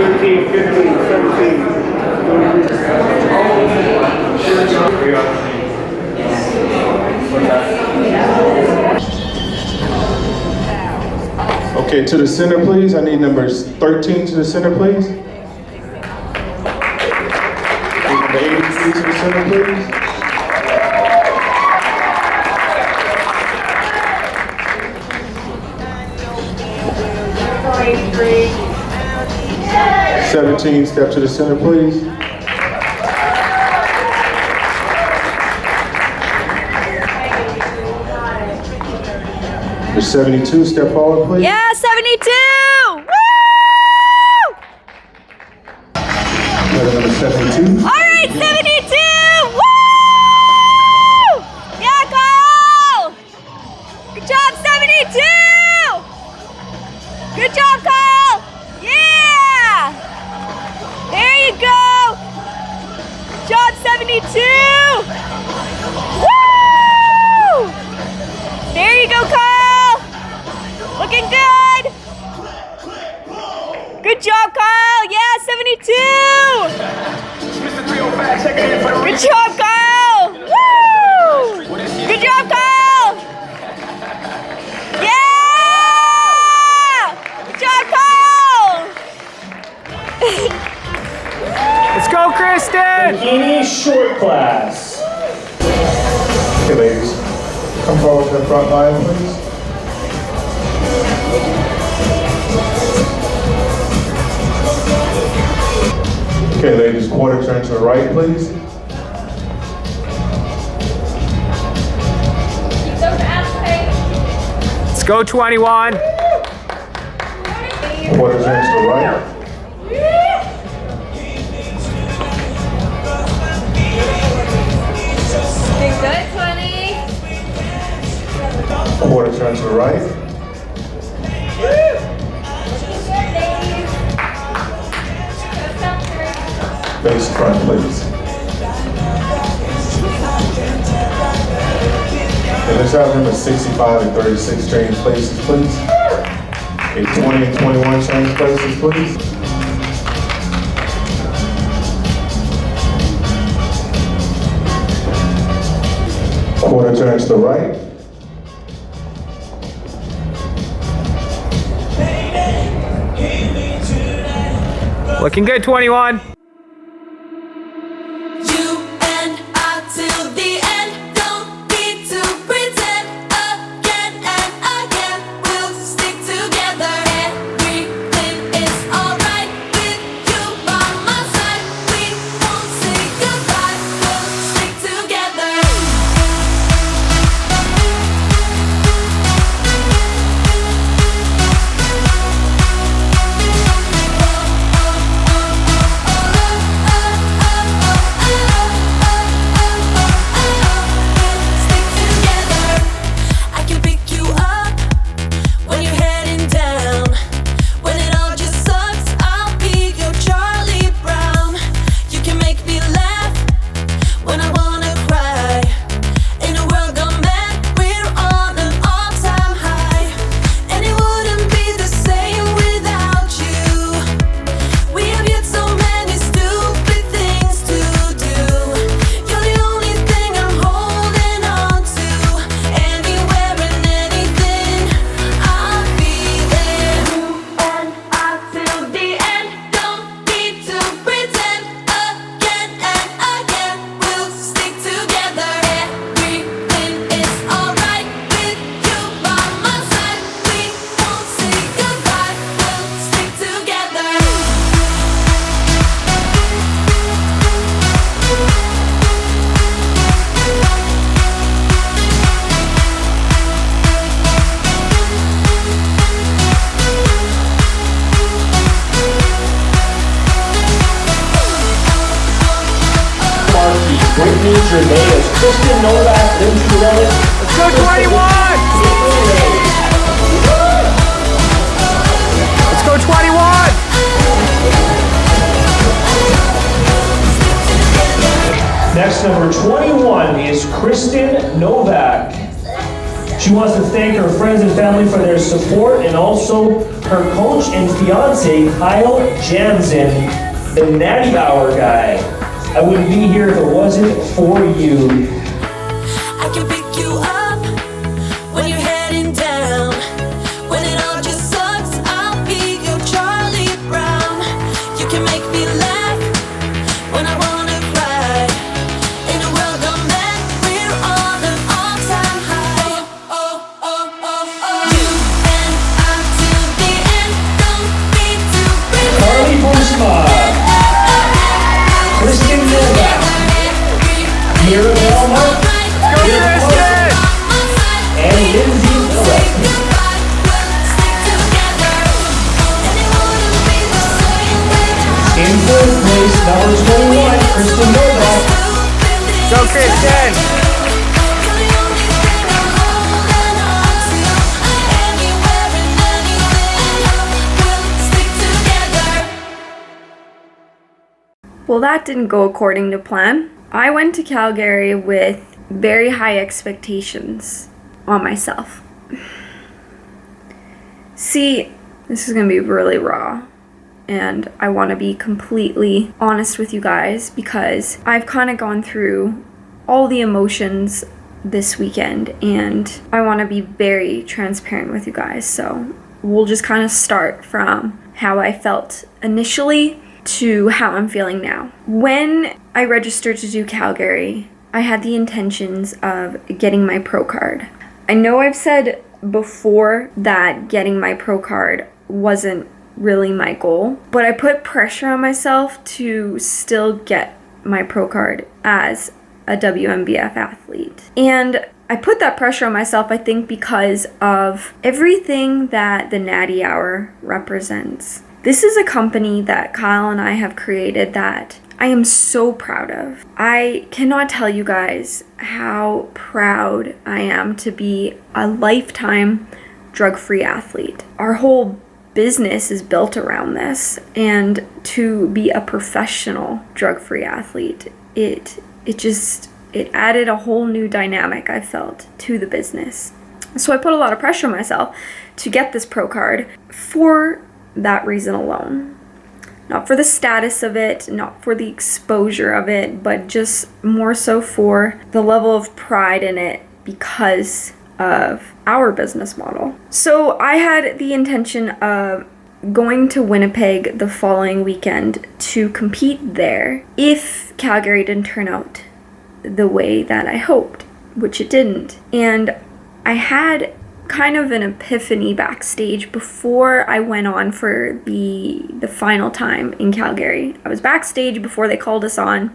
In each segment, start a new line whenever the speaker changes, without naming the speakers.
13, 15, 17.
Okay, to the center, please. I need numbers 13 to the center, please. Number 83 to the center, please.
Three.
17, step to the center, please. Number 72, step forward, please.
Yeah, 72! Woo!
Number 72.
All right, 72! Woo! Yeah, Kyle! Good job, 72! Good job, Kyle! Yeah! There you go! Good job, 72! Woo! There you go, Kyle! Looking good! Good job, Kyle! Yeah, 72! Good job, Kyle! Woo! Good job, Kyle! Yeah! Good job, Kyle!
Let's go, Krysten!
Bikini short class.
Okay, ladies. Come forward to the front line, please. Okay, ladies, quarter turn to the right, please.
Let's go, 21.
Quarter turn to the right.
Good, 20.
Quarter turn to the right. Face front, please. And let's have them at 65 and 36 change places, please. A 20 and 21 change places, please. Quarter turn to the right.
Looking good, 21.
Krysten, Novak, Lindsay,
Let's go, 21! Let's go, 21!
Next, number 21 is Krysten Novak. She wants to thank her friends and family for their support and also her coach and fiance, Kyle Jansen, the Natty Hour guy. I wouldn't be here if it wasn't for you.
I can pick you up when you're heading down. When it all just sucks, I'll be your Charlie Brown. You can make me laugh when I wanna cry. In a world of men, we're on an all-time high. You and I till the end, don't need to pretend.
Carly Boosma, Krysten Novak, Mirabelle Mark,
Krysten!
and Lindsay Gillespie. In fourth place, number 21, Krysten Novak.
Go, Krysten!
Well, that didn't go according to plan. I went to Calgary with very high expectations on myself. See, this is gonna be really raw, and I want to be completely honest with you guys because I've kind of gone through all the emotions this weekend, and I want to be very transparent with you guys. So we'll just kind of start from how I felt initially to how I'm feeling now. When I registered to do Calgary, I had the intentions of getting my pro card. I know I've said before that getting my pro card wasn't really my goal, but I put pressure on myself to still get my pro card as a WNBF athlete. And I put that pressure on myself, I think, because of everything that the Natty Hour represents. This is a company that Kyle and I have created that I am so proud of. I cannot tell you guys how proud I am to be a lifetime drug-free athlete. Our whole business is built around this, and to be a professional drug-free athlete, it added a whole new dynamic, I felt, to the business. So I put a lot of pressure on myself to get this pro card for that reason alone. Not for the status of it, not for the exposure of it, but just more so for the level of pride in it because of our business model. So I had the intention of going to Winnipeg the following weekend to compete there if Calgary didn't turn out the way that I hoped, which it didn't. And I had kind of an epiphany backstage before I went on for the final time in Calgary. I was backstage before they called us on,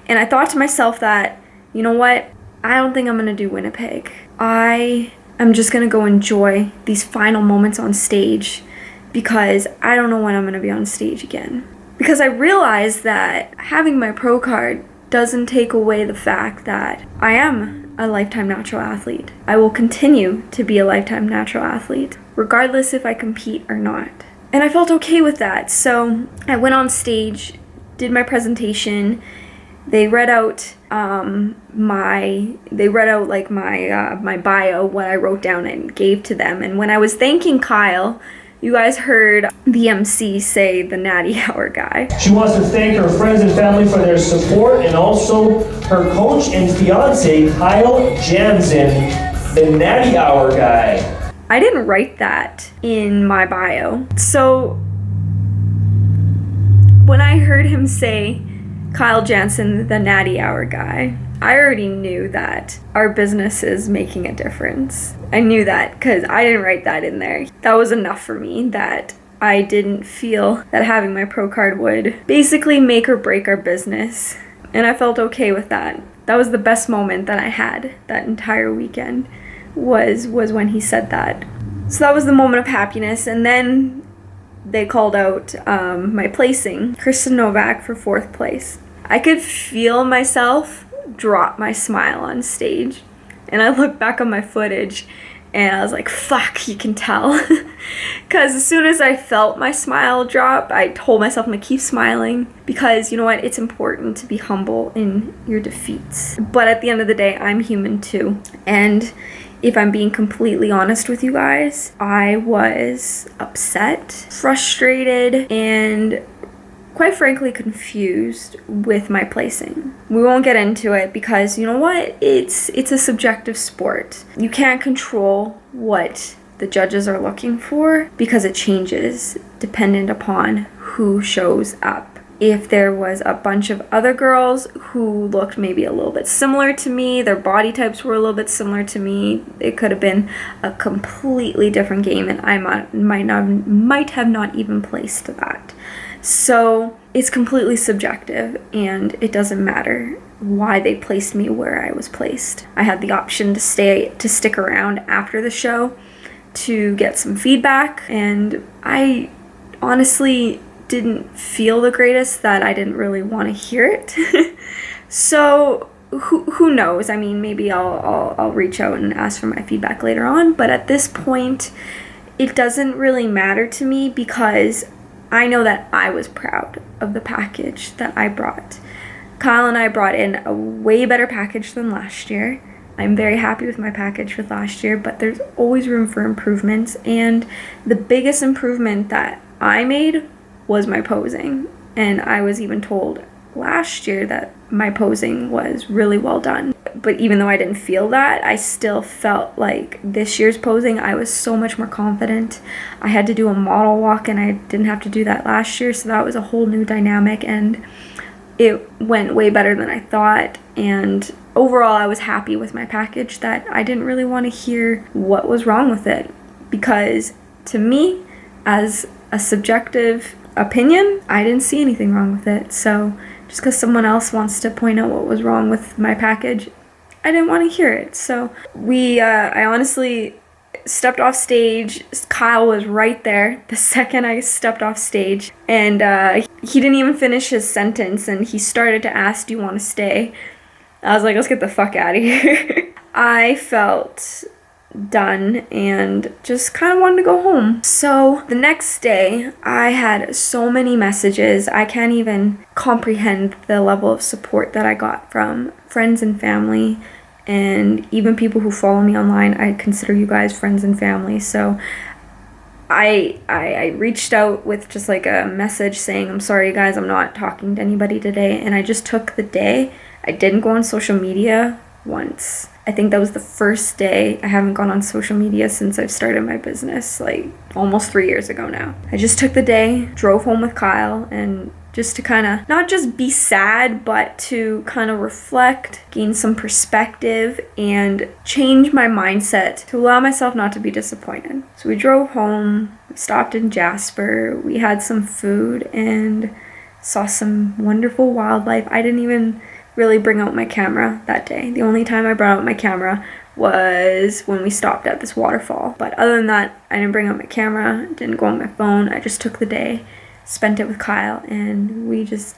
and I thought to myself that, you know what, I don't think I'm gonna do Winnipeg. I am just gonna go enjoy these final moments on stage because I don't know when I'm gonna be on stage again. Because I realized that having my pro card doesn't take away the fact that I am a lifetime natural athlete. I will continue to be a lifetime natural athlete, regardless if I compete or not. And I felt okay with that. So I went on stage, did my presentation. They read out my bio, what I wrote down and gave to them. And when I was thanking Kyle, you guys heard the MC say the Natty Hour guy.
She wants to thank her friends and family for their support, and also her coach and fiance, Kyle Jansen, the Natty Hour guy.
I didn't write that in my bio. So when I heard him say Kyle Jansen, the Natty Hour guy, I already knew that our business is making a difference. I knew that because I didn't write that in there. That was enough for me, that I didn't feel that having my pro card would basically make or break our business. And I felt okay with that. That was the best moment that I had that entire weekend, was when he said that. So that was the moment of happiness. And then they called out my placing, Krysten Novak for 4th place. I could feel myself drop my smile on stage, and I looked back on my footage and I was like, fuck, you can tell. Because as soon as I felt my smile drop, I told myself I'm gonna keep smiling, because you know what, it's important to be humble in your defeats. But at the end of the day, I'm human too, and if I'm being completely honest with you guys, I was upset, frustrated, and quite frankly confused with my placing. We won't get into it because you know what? It's a subjective sport. You can't control what the judges are looking for because it changes dependent upon who shows up. If there was a bunch of other girls who looked maybe a little bit similar to me, their body types were a little bit similar to me, it could have been a completely different game and I might have not even placed that. So it's completely subjective and it doesn't matter why they placed me where I was placed. I had the option to stick around after the show to get some feedback, and I honestly didn't feel the greatest that I didn't really want to hear it. So who knows? I mean, maybe I'll reach out and ask for my feedback later on, but at this point it doesn't really matter to me because I know that I was proud of the package that I brought. Kyle and I brought in a way better package than last year. I'm very happy with my package with last year, but there's always room for improvements, and the biggest improvement that I made was my posing. And I was even told last year that my posing was really well done. But even though I didn't feel that, I still felt like this year's posing, I was so much more confident. I had to do a model walk and I didn't have to do that last year, so that was a whole new dynamic and it went way better than I thought. And overall, I was happy with my package that I didn't really want to hear what was wrong with it, because to me, as a subjective opinion, I didn't see anything wrong with it. So just because someone else wants to point out what was wrong with my package, I didn't want to hear it. So I honestly stepped off stage. Kyle was right there the second I stepped off stage, and he didn't even finish his sentence and he started to ask, do you want to stay? I was like, let's get the fuck out of here. I felt done and just kind of wanted to go home. So the next day I had so many messages. I can't even comprehend the level of support that I got from friends and family, and even people who follow me online. I consider you guys friends and family. So I reached out with just like a message saying, I'm sorry guys, I'm not talking to anybody today. And I just took the day. I didn't go on social media once. I think that was the first day. I haven't gone on social media since I've started my business, like almost 3 years ago now. I just took the day, drove home with Kyle, and just to kind of not just be sad, but to kind of reflect, gain some perspective, and change my mindset to allow myself not to be disappointed. So we drove home, we stopped in Jasper, we had some food, and saw some wonderful wildlife. I didn't even really bring out my camera that day. The only time I brought out my camera was when we stopped at this waterfall. But other than that, I didn't bring out my camera, didn't go on my phone. I just took the day, spent it with Kyle, and we just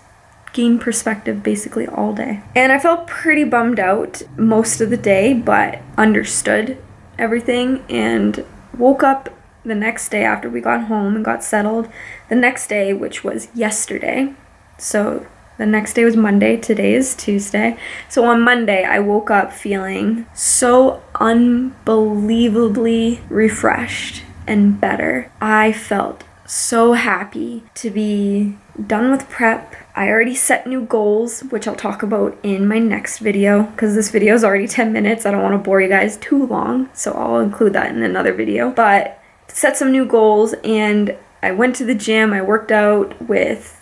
gained perspective basically all day. And I felt pretty bummed out most of the day, but understood everything and woke up the next day after we got home and got settled. The next day, which was yesterday, so the next day was Monday, today is Tuesday. So on Monday, I woke up feeling so unbelievably refreshed and better. I felt so happy to be done with prep. I already set new goals, which I'll talk about in my next video, because this video is already 10 minutes. I don't want to bore you guys too long, so I'll include that in another video. But set some new goals, and I went to the gym. I worked out with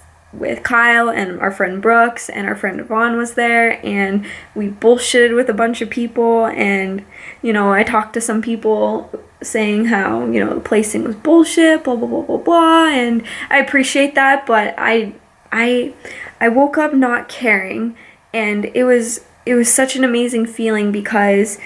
Kyle and our friend Brooks, and our friend Yvonne was there, and we bullshitted with a bunch of people. And I talked to some people saying how the placing was bullshit, blah blah blah blah blah, and I appreciate that, but I woke up not caring, and it was such an amazing feeling, because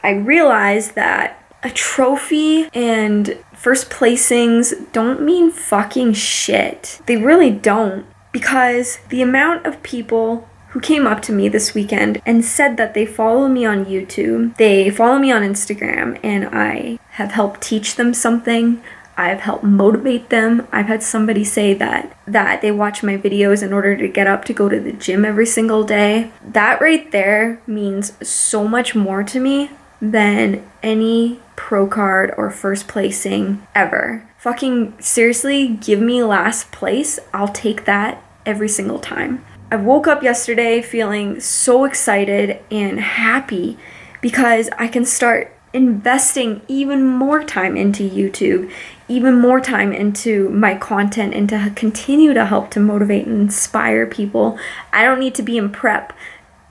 I realized that a trophy and first placings don't mean fucking shit. They really don't, because the amount of people who came up to me this weekend and said that they follow me on YouTube, they follow me on Instagram, and I have helped teach them something. I've helped motivate them. I've had somebody say that they watch my videos in order to get up to go to the gym every single day. That right there means so much more to me than any pro card or first placing ever. Fucking seriously, give me last place. I'll take that every single time. I woke up yesterday feeling so excited and happy because I can start investing even more time into YouTube, even more time into my content, and to continue to help to motivate and inspire people. I don't need to be in prep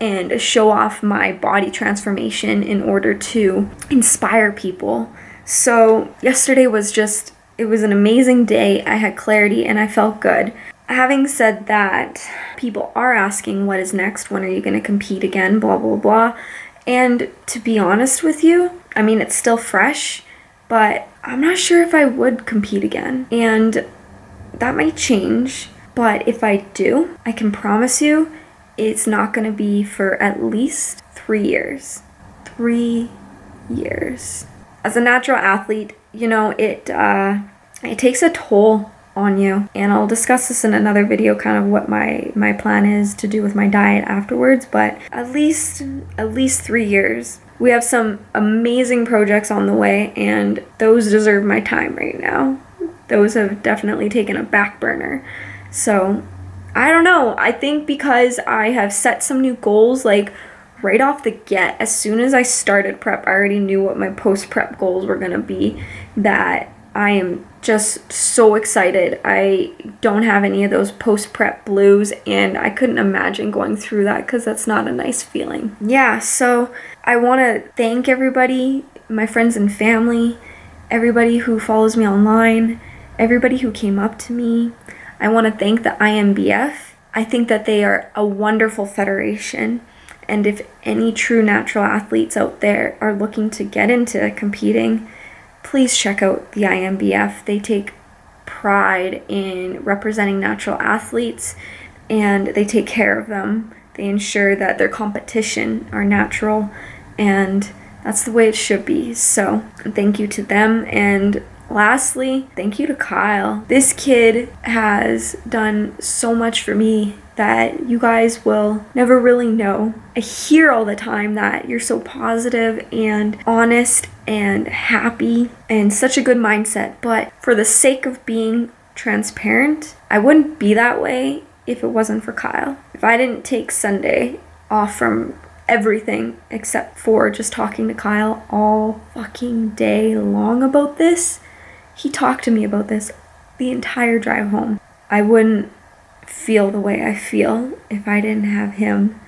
and show off my body transformation in order to inspire people. So yesterday was just, it was an amazing day. I had clarity and I felt good. Having said that, people are asking what is next, when are you going to compete again, blah, blah, blah. And to be honest with you, I mean, it's still fresh, but I'm not sure if I would compete again. And that might change, but if I do, I can promise you it's not going to be for at least 3 years. 3 years. As a natural athlete, you know, it takes a toll on you, and I'll discuss this in another video, kind of what my plan is to do with my diet afterwards, but at least 3 years. We have some amazing projects on the way, and those deserve my time right now. Those have definitely taken a back burner. So I don't know, I think because I have set some new goals, like right off the get, as soon as I started prep, I already knew what my post-prep goals were gonna be, that I am just so excited. I don't have any of those post-prep blues, and I couldn't imagine going through that because that's not a nice feeling. Yeah, so I want to thank everybody, my friends and family, everybody who follows me online, everybody who came up to me. I want to thank the IMBF. I think that they are a wonderful federation, and if any true natural athletes out there are looking to get into competing, please check out the IMBF. They take pride in representing natural athletes, and they take care of them. They ensure that their competition are natural, and that's the way it should be. So thank you to them, and lastly, thank you to Kyle. This kid has done so much for me that you guys will never really know. I hear all the time that you're so positive and honest and happy and such a good mindset, but for the sake of being transparent, I wouldn't be that way if it wasn't for Kyle. If I didn't take Sunday off from everything except for just talking to Kyle all fucking day long about this, he talked to me about this the entire drive home, I wouldn't feel the way I feel if I didn't have him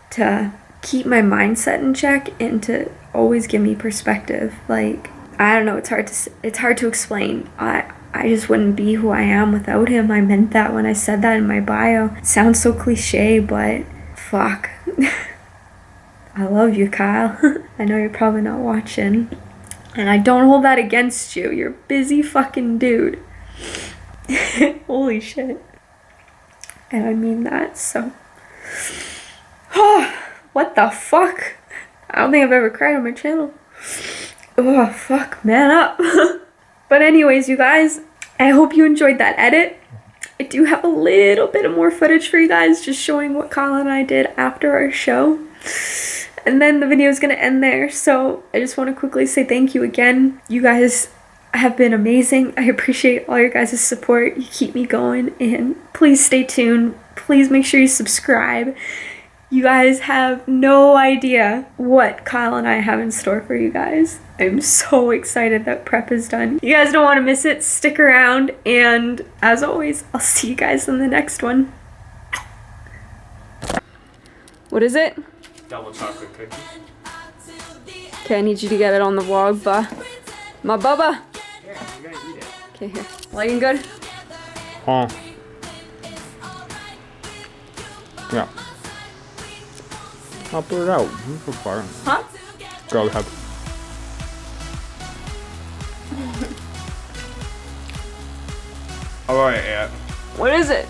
to keep my mindset in check and to always give me perspective. Like, I don't know, it's hard to explain. I just wouldn't be who I am without him. I meant that when I said that in my bio. It sounds so cliche, but fuck. I love you, Kyle. I know you're probably not watching, and I don't hold that against you. You're a busy fucking dude. Holy shit. And I mean that, so. Oh, what the fuck? I don't think I've ever cried on my channel. Oh, fuck, man up. But anyways, you guys, I hope you enjoyed that edit. I do have a little bit of more footage for you guys, just showing what Kyle and I did after our show. And then the video is going to end there. So I just want to quickly say thank you again. You guys have been amazing. I appreciate all your guys' support. You keep me going, and please stay tuned. Please make sure you subscribe. You guys have no idea what Kyle and I have in store for you guys. I'm so excited that prep is done. You guys don't want to miss it. Stick around, and as always, I'll see you guys in the next one. What is it?
Double chocolate cookie.
Okay, I need you to get it on the vlog, my bubba.
Yeah, you gotta eat it.
Okay, here. Lighting good?
Huh. Yeah. I'll put it out. You put fire.
Huh?
Go ahead.
Alright, yeah.
What is it?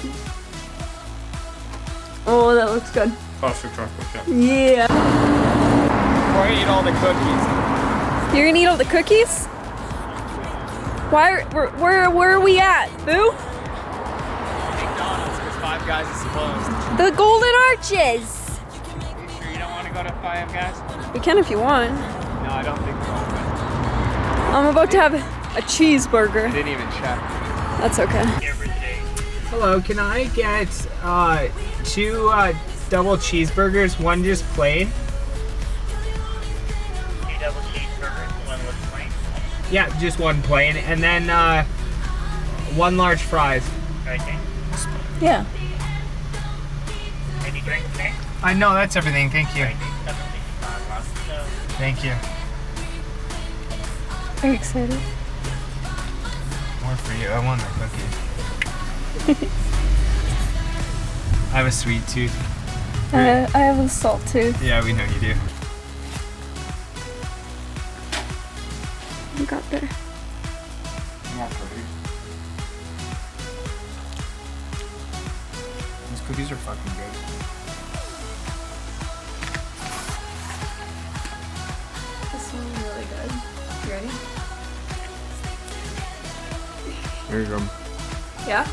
Oh, that looks good.
Pasta chocolate chip.
Yeah.
Before I eat all the cookies.
You're gonna eat all the cookies? Why? Where are we at, Boo?
McDonald's, because Five Guys is closed.
The Golden Arches.
You sure you don't want to go to Five Guys?
We can if you want.
No, I don't think so.
I'm about to have a cheeseburger.
Didn't even check.
That's okay.
Hello, can I get 2 double cheeseburgers, one just plain?
2 double cheeseburgers, 1 with plain.
Yeah, just one plain, and then 1 large fries.
Okay.
Yeah.
Any drinks next?
No, that's everything. Thank you.
Okay, 765 last. So,
Thank you.
Are you excited?
More for you. I want the cookies. I have a sweet tooth.
I have a salt tooth.
Yeah, we know you do.
You got there.
More cookies. These cookies are fucking good.
This smells really good. You ready?
Here you go.
Yeah?